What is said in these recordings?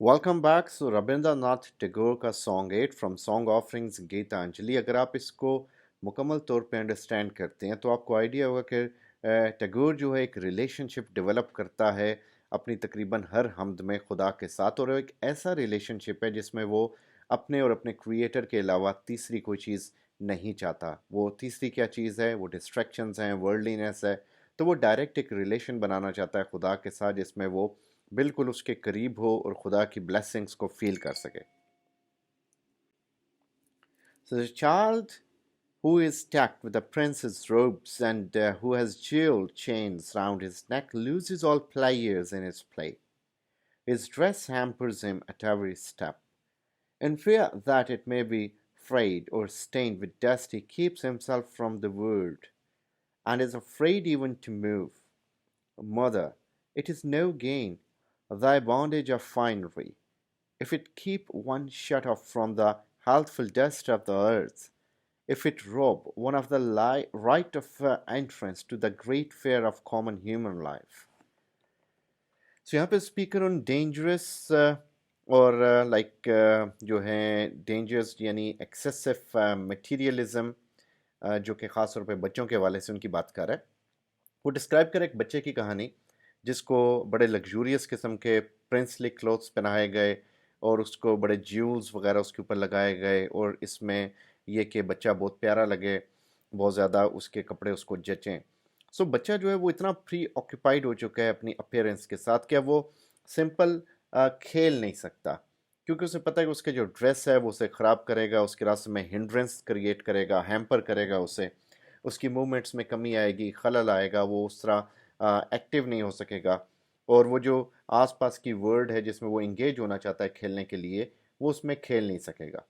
Welcome back. So Rabindranath Tagore का song 8 from song offerings Gitanjali. अगर आप इसको मुकम्मल तौर पे अंडरस्टैंड करते हैं तो आपको आइडिया होगा कि टैगोर जो है एक रिलेशनशिप डेवलप करता है अपनी तकरीबन हर हमद में खुदा के साथ, और एक ऐसा रिलेशनशिप है जिसमें वो अपने और अपने क्रिएटर के अलावा तीसरी कोई चीज़ नहीं चाहता। वो तीसरी क्या चीज़ है? वो डिस्ट्रैक्शंस हैं, वर्ल्डलीनेस है। तो वो डायरेक्ट एक रिलेशन बनाना चाहता है खुदा के साथ जिसमें वो बिल्कुल उसके करीब हो और खुदा की ब्लेसिंग्स को फील कर सके। So the child who is stacked with the prince's robes and who has jeweled chains round his neck loses all pleasures in his play. His dress hampers him at every step. In fear that it may be frayed or stained with dust, he keeps himself from the world and is afraid even to move. Mother, it is no gain, thy bondage of finery, if it keep one shut off from the healthful dust of the earth, if it rob one of the right of entrance to the great fair of common human life. So यहाँ पे speaker on dangerous और like जो है dangerous यानी excessive materialism, जो कि ख़ास तौर पे बच्चों के हवाले से उनकी बात कर रहा है। वो डिस्क्राइब करे एक बच्चे की कहानी जिसको बड़े लग्जूरियस किस्म के प्रिंसली क्लोथ्स पहनाए गए और उसको बड़े ज्यूल्स वगैरह उसके ऊपर लगाए गए, और इसमें ये कि बच्चा बहुत प्यारा लगे, बहुत ज़्यादा उसके कपड़े उसको जचें। सो बच्चा जो है वो इतना प्री ऑक्यूपाइड हो चुका है अपनी अपीयरेंस के साथ, क्या वो सिंपल खेल नहीं सकता, क्योंकि उसे पता है कि उसके जो ड्रेस है वो उसे ख़राब करेगा, उसके रास्ते में हिंड्रेंस क्रिएट करेगा, हैम्पर करेगा उसे, उसकी मूवमेंट्स में कमी आएगी, खलल आएगा, वो उस तरह एक्टिव नहीं हो सकेगा, और वो जो आसपास की वर्ल्ड है जिसमें वो इंगेज होना चाहता है खेलने के लिए, वो उसमें खेल नहीं सकेगा।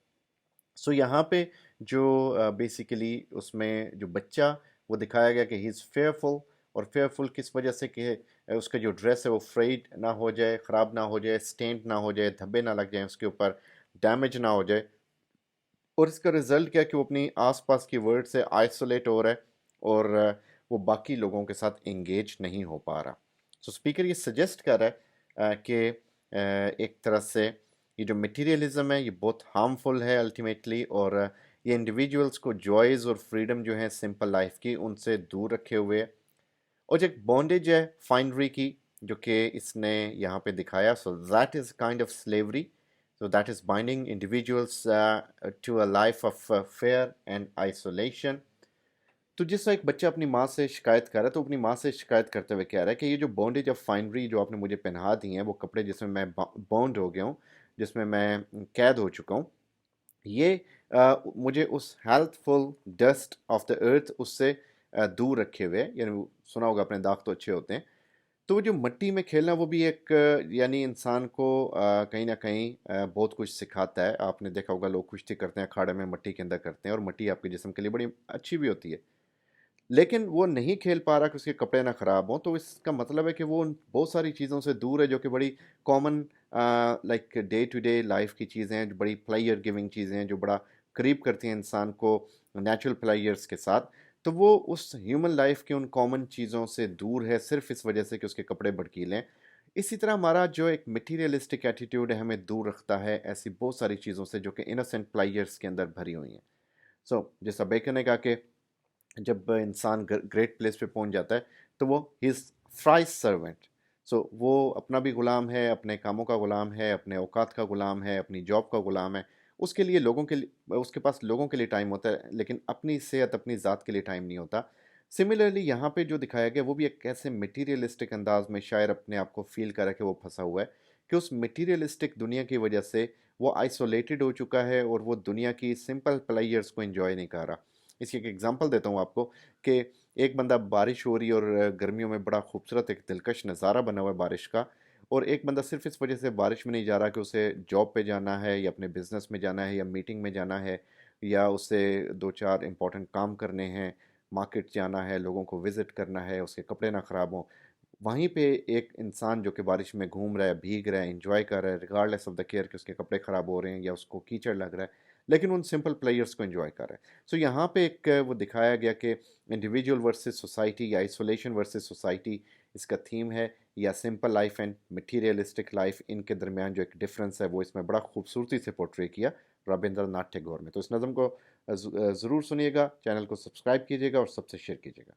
सो यहाँ पे जो बेसिकली उसमें जो बच्चा वो दिखाया गया कि ही इज़ फेयरफुल, और फेयरफुल किस वजह से कि उसका जो ड्रेस है वो फ्रेड ना हो जाए, ख़राब ना हो जाए, स्टेंट ना हो जाए, धब्बे ना लग जाए उसके ऊपर, डैमेज ना हो जाए, और इसका रिजल्ट क्या कि वो अपनी आसपास की वर्ल्ड से आइसोलेट हो रहा है और वो बाकी लोगों के साथ इंगेज नहीं हो पा रहा। सो स्पीकर ये सजेस्ट कर रहा है कि एक तरह से ये जो मटेरियलिज्म है ये बहुत हार्मफुल है अल्टीमेटली, और ये इंडिविजुअल्स को जॉयज़ और फ्रीडम जो है सिंपल लाइफ की उनसे दूर रखे हुए है। और जो एक बॉन्डेज है फाइनरी की जो कि इसने यहाँ पे दिखाया, so that is kind of slavery, so that is binding individuals to a life of fear and isolation. तो जिस तरह एक बच्चा अपनी माँ से शिकायत कर रहा है, तो अपनी माँ से शिकायत करते हुए कह रहा है कि ये जो बॉन्डेज ऑफ फाइनरी जो आपने मुझे पहना दी हैं, वो कपड़े जिसमें मैं बॉन्ड हो गया हूँ, जिसमें मैं कैद हो चुका हूँ, ये मुझे उस healthful dust of the earth उससे दूर रखे हुए, यानी सुना होगा अपने दाग तो अच्छे होते हैं। तो वो जो मिट्टी में खेलना वो भी एक यानी इंसान को कहीं ना कहीं बहुत कुछ सिखाता है। आपने देखा होगा लोग कुश्ती करते हैं अखाड़े में मिट्टी के अंदर करते हैं, और मिट्टी आपके जिस्म के लिए बड़ी अच्छी भी होती है, लेकिन वो नहीं खेल पा रहा कि उसके कपड़े ना ख़राब हों, तो इसका मतलब है कि वो उन बहुत सारी चीज़ों से दूर है जो कि बड़ी common like day to day life की चीज़ें हैं, जो बड़ी प्लेयर गिविंग चीज़ें हैं, जो बड़ा करीब करती हैं इंसान को नेचुरल प्लेयर्स के साथ। तो वो उस ह्यूमन लाइफ के उन कॉमन चीज़ों से दूर है सिर्फ इस वजह से कि उसके कपड़े भड़कीले हैं। इसी तरह हमारा जो एक मटीरियलिस्टिक एटीट्यूड है हमें दूर रखता है ऐसी बहुत सारी चीज़ों से जो कि इनोसेंट प्लेयर्स के अंदर भरी हुई हैं। सो जैसा बेकन ने कहा कि जब इंसान ग्रेट प्लेस पे पहुंच जाता है तो वो हिज फ्राइज सर्वेंट, सो वो अपना भी गुलाम है, अपने कामों का गुलाम है, अपने औकात का गुलाम है, अपनी जॉब का गुलाम है। उसके लिए लोगों के लिए उसके पास लोगों के लिए टाइम होता है, लेकिन अपनी सेहत अपनी ज़ात के लिए टाइम नहीं होता। सिमिलरली यहाँ पे जो दिखाया गया वो भी एक ऐसे मटीरियलिस्टिक अंदाज में शायर अपने आप को फील करा कि वो फंसा हुआ है, कि उस मटीरियलिस्टिक दुनिया की वजह से वो आइसोलेटेड हो चुका है और वो दुनिया की सिंपल प्लेयर्स को एंजॉय नहीं कर रहा। इसकी एक एग्जांपल देता हूँ आपको कि एक बंदा, बारिश हो रही है और गर्मियों में बड़ा खूबसूरत एक दिलकश नज़ारा बना हुआ है बारिश का, और एक बंदा सिर्फ इस वजह से बारिश में नहीं जा रहा कि उसे जॉब पे जाना है या अपने बिजनेस में जाना है या मीटिंग में जाना है या उसे दो चार इंपॉर्टेंट काम करने हैं, मार्केट जाना है, लोगों को विज़िट करना है, उसके कपड़े ना ख़राब हों। वहीं पे एक इंसान जो कि बारिश में घूम रहा है, भीग रहा है, एंजॉय कर रहा है, रिगार्डलेस ऑफ द केयर कि उसके कपड़े ख़राब हो रहे हैं या उसको कीचड़ लग रहा है, लेकिन उन सिंपल प्लेयर्स को एंजॉय कर रहा है। सो यहाँ पे एक वो दिखाया गया कि इंडिविजुअल वर्सेस सोसाइटी या आइसोलेशन वर्सेस सोसाइटी इसका थीम है। या simple life and materialistic life, इनके दरमियान जो एक डिफरेंस है वो इसमें बड़ा खूबसूरती से पोर्ट्रे किया रविंद्रनाथ टैगोर में। तो इस नज़म को ज़रूर सुनिएगा, चैनल को सब्सक्राइब कीजिएगा और सबसे शेयर कीजिएगा।